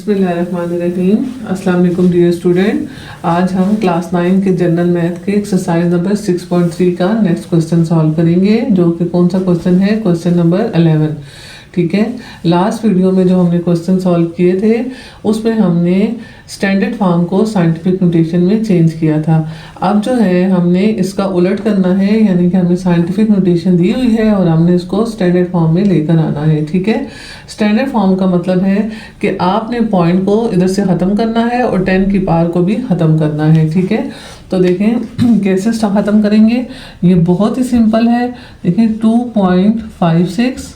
बिस्मिल्लाहिर्रहमानिर्रहीम। अस्सलाम वालेकुम डियर स्टूडेंट। आज हम क्लास 9 के जनरल मैथ के एक्सरसाइज नंबर 6.3 का नेक्स्ट क्वेश्चन सॉल्व करेंगे, जो कि कौन सा क्वेश्चन है, क्वेश्चन नंबर 11। ठीक है, लास्ट वीडियो में जो हमने क्वेश्चन सॉल्व किए थे उसमें हमने स्टैंडर्ड फॉर्म को साइंटिफिक नोटेशन में चेंज किया था। अब जो है हमने इसका उलट करना है, यानी कि हमें साइंटिफिक नोटेशन दी हुई है और हमने इसको स्टैंडर्ड फॉर्म में लेकर आना है। ठीक है, स्टैंडर्ड फॉर्म का मतलब है कि आपने पॉइंट को इधर से ख़त्म करना है और 10 की पावर को भी ख़त्म करना है। ठीक है, तो देखें कैसे ख़त्म करेंगे। ये बहुत ही सिंपल है। देखें 2.56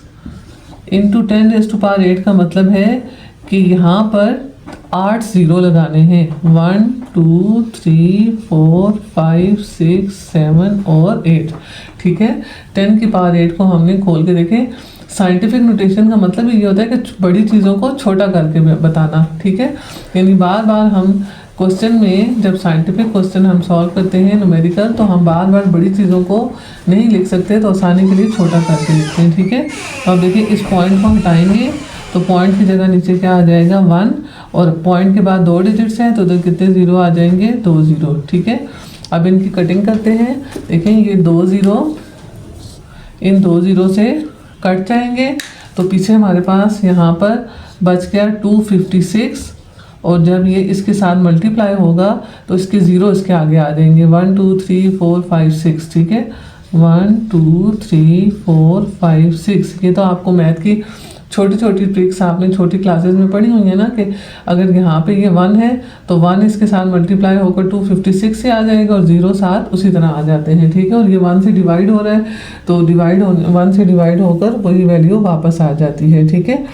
इंटू 10⁸ का मतलब है कि यहाँ पर 8 जीरो लगाने हैं। 1 2 3 4 5 6 7 और 8। ठीक है, 10 की पावर 8 को हमने खोल के देखें। साइंटिफिक नोटेशन का मतलब ये होता है कि बड़ी चीज़ों को छोटा करके बताना। ठीक है, यानी बार बार हम क्वेश्चन में जब साइंटिफिक क्वेश्चन हम सॉल्व करते हैं न्यूमेरिकल, तो हम बार बार बड़ी चीज़ों को नहीं लिख सकते, तो आसानी के लिए छोटा करके लिखते हैं। ठीक है, तो अब देखिए इस पॉइंट को हटाएंगे तो पॉइंट की जगह नीचे क्या आ जाएगा 1, और पॉइंट के बाद 2 डिजिट्स हैं तो उधर कितने ज़ीरो आ जाएंगे, 2 ज़ीरो। ठीक है, अब इनकी कटिंग करते हैं। देखें ये 2 ज़ीरो इन 2 ज़ीरो से कट जाएंगे, तो पीछे हमारे पास यहाँ पर बच गया 256, और जब ये इसके साथ मल्टीप्लाई होगा तो इसके ज़ीरो इसके आगे आ जाएंगे। 1 2 3 4 5 6। ठीक है, 1 2 3 4 5 6। ये तो आपको मैथ की छोटी छोटी ट्रिक्स आपने छोटी क्लासेस में पढ़ी हुई है ना, कि अगर यहाँ पे ये 1 है तो 1 इसके साथ मल्टीप्लाई होकर 256 से आ जाएगा और 0 साथ उसी तरह आ जाते हैं। ठीक है, और ये 1 से डिवाइड हो रहा है तो 1 से डिवाइड होकर वही वैल्यू वापस आ जाती है। ठीक है,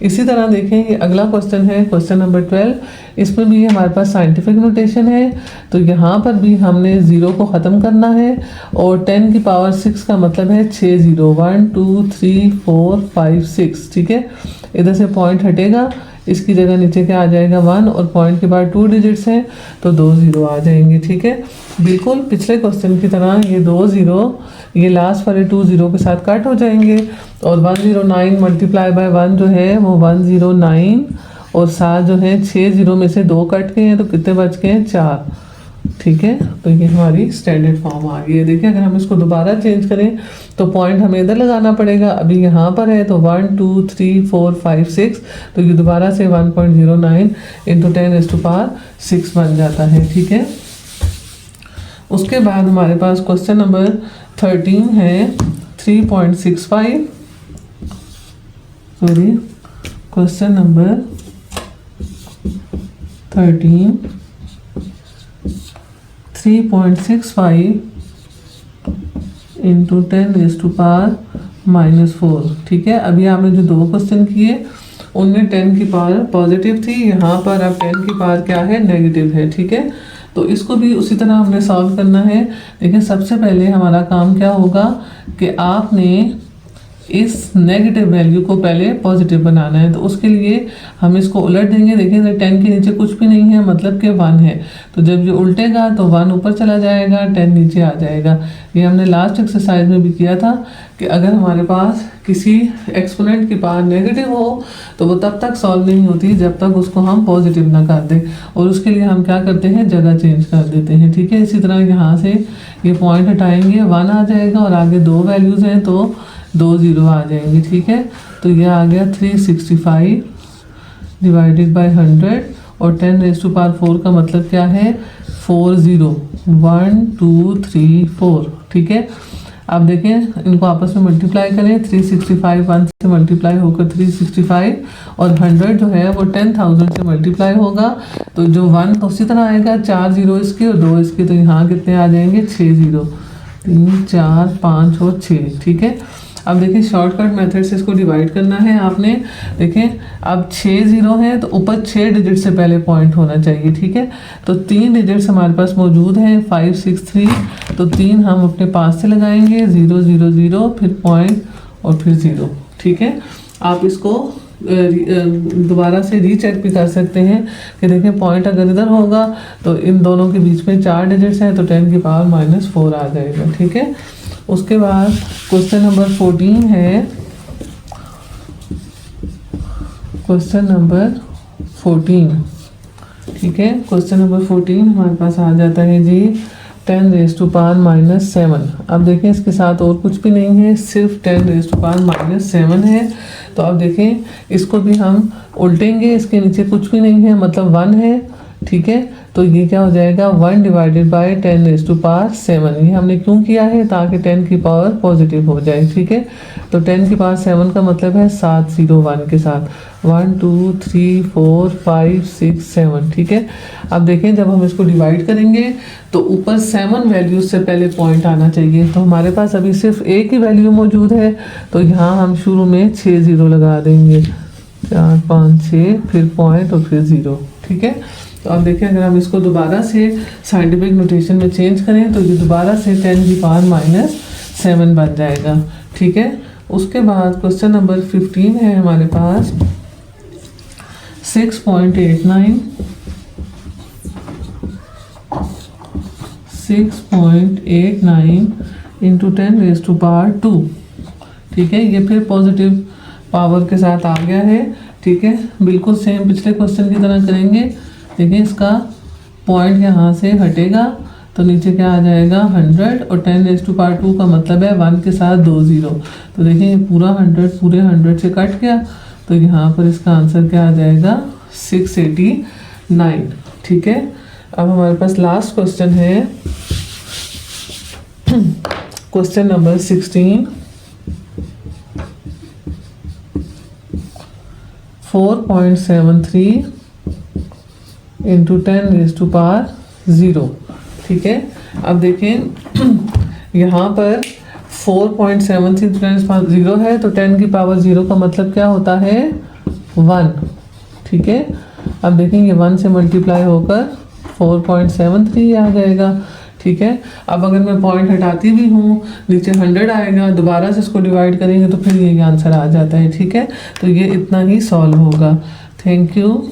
इसी तरह देखें ये अगला क्वेश्चन है, क्वेश्चन नंबर 12। इसमें भी हमारे पास साइंटिफिक नोटेशन है, तो यहाँ पर भी हमने ज़ीरो को ख़त्म करना है, और 10 की पावर 6 का मतलब है 6 ज़ीरो। 1 2 3 4 5 6। ठीक है, इधर से पॉइंट हटेगा, इसकी जगह नीचे क्या आ जाएगा 1, और पॉइंट के बाद 2 डिजिट्स हैं तो 2 ज़ीरो आ जाएंगे। ठीक है, बिल्कुल पिछले क्वेश्चन की तरह ये 2 ज़ीरो ये लास्ट वाले 2 ज़ीरो के साथ कट हो जाएंगे, और 109 मल्टीप्लाई बाय 1 जो है वो 109, और साथ जो है 6 ज़ीरो में से 2 कट गए हैं तो कितने बच गए हैं, 4। ठीक है, तो ये हमारी स्टैंडर्ड फॉर्म आ गई है। देखिए अगर हम इसको दोबारा चेंज करें तो पॉइंट हमें इधर लगाना पड़ेगा। अभी यहाँ पर है तो 1 2 3 4 5 6, तो ये दोबारा से 1.09 इंटू 10⁻6 बन जाता है। ठीक है, उसके बाद हमारे पास क्वेश्चन नंबर 13 है 3.65। Sorry, question number 13 3.65 into 10⁻⁻4। ठीक है, अभी आपने जो 2 क्वेश्चन किए उनमें 10 की पावर पॉजिटिव थी, यहाँ पर अब 10 की पावर क्या है, नेगेटिव है। ठीक है, तो इसको भी उसी तरह हमने सॉल्व करना है। देखिए सबसे पहले हमारा काम क्या होगा कि आपने इस नेगेटिव वैल्यू को पहले पॉजिटिव बनाना है, तो उसके लिए हम इसको उलट देंगे। देखिए 10 के नीचे कुछ भी नहीं है, मतलब कि 1 है, तो जब ये उल्टेगा तो 1 ऊपर चला जाएगा, 10 नीचे आ जाएगा। ये हमने लास्ट एक्सरसाइज में भी किया था कि अगर हमारे पास किसी एक्सपोनेंट की पावर नेगेटिव हो तो वो तब तक सॉल्व नहीं होती जब तक उसको हम पॉजिटिव ना कर दें, और उसके लिए हम क्या करते हैं, जगह चेंज कर देते हैं। ठीक है, इसी तरह यहाँ से ये पॉइंट हटाएंगे, 1 आ जाएगा, और आगे 2 वैल्यूज़ हैं तो 2 ज़ीरो आ जाएंगे। ठीक है, तो ये आ गया 365 डिवाइडेड बाय 100, और 10⁻4 का मतलब क्या है, 4 ज़ीरो। 1 2 3 4। ठीक है, अब देखें इनको आपस में मल्टीप्लाई करें। 365 1 से मल्टीप्लाई होकर 365, और 100 जो है वो 10,000 से मल्टीप्लाई होगा, तो जो 1 उसी तरह आएगा, 4 ज़ीरो इसके और 2 इसके, तो यहाँ कितने आ जाएंगे, 6 ज़ीरो। 3 4 5 और 6। ठीक है, अब देखिए शॉर्टकट मेथड से इसको डिवाइड करना है आपने। देखें अब 6 ज़ीरो है तो ऊपर 6 डिजिट से पहले पॉइंट होना चाहिए। ठीक है, तो 3 डिजिट्स हमारे पास मौजूद हैं, 5 6 3, तो 3 हम अपने पास से लगाएंगे, 0 0 0, फिर पॉइंट और फिर 0। ठीक है, आप इसको दोबारा से रीचेक भी कर सकते हैं कि देखें पॉइंट अगर इधर होगा तो इन दोनों के बीच में 4 डिजिट्स हैं तो 10 की पावर -4 आ जाएगा। ठीक है, उसके बाद क्वेश्चन नंबर 14 है, क्वेश्चन नंबर 14। ठीक है, क्वेश्चन नंबर 14 हमारे पास आ जाता है जी 10 रेज़ टू पावर -7। अब देखें इसके साथ और कुछ भी नहीं है, सिर्फ 10 रेज़ टू पावर -7 है। तो अब देखें इसको भी हम उल्टेंगे, इसके नीचे कुछ भी नहीं है मतलब 1 है। ठीक है, तो ये क्या हो जाएगा 1 divided by 10 raise to power 7। ये हमने क्यों किया है, ताकि 10 की पावर पॉजिटिव हो जाए। ठीक है, तो 10 की पावर 7 का मतलब है 7 0 1 के साथ 1 2 3 4 5 6 7। ठीक है, अब देखें जब हम इसको डिवाइड करेंगे तो ऊपर 7 वैल्यूज से पहले पॉइंट आना चाहिए। तो हमारे पास अभी सिर्फ एक ही वैल्यू मौजूद है, तो यहाँ हम शुरू में 6 0 लगा देंगे, 4 5 6 फिर पॉइंट और फिर 0। ठीक है, तो अब देखें अगर हम इसको दोबारा से साइंटिफिक नोटेशन में चेंज करें तो ये दोबारा से 10 की पावर -7 बन जाएगा। ठीक है, उसके बाद क्वेश्चन नंबर 15 है हमारे पास 6.89 इंटू 10 रेज़ टू पावर 2। ठीक है, ये फिर पॉजिटिव पावर के साथ आ गया है। ठीक है, बिल्कुल सेम पिछले क्वेश्चन की तरह करेंगे। देखिए इसका पॉइंट यहाँ से हटेगा तो नीचे क्या आ जाएगा 100, और 10 रेज़ टू पावर 2 का मतलब है 1 के साथ 2 0। तो देखिए ये पूरा 100 पूरे 100 से कट गया, तो यहाँ पर इसका आंसर क्या आ जाएगा 689। ठीक है, अब हमारे पास लास्ट क्वेश्चन है question number 16 4.73 into 10 raise to power 0। ठीक है, अब देखें यहाँ पर 4.73 10 पावर 0 है, तो 10 की पावर 0 का मतलब क्या होता है 1। ठीक है, अब देखें ये 1 से मल्टीप्लाई होकर 4.73 आ जाएगा। ठीक है, अब अगर मैं पॉइंट हटाती भी हूँ नीचे 100 आएगा, दोबारा से इसको डिवाइड करेंगे तो फिर ये आंसर आ जाता है। ठीक है, तो ये इतना ही सॉल्व होगा। Thank you.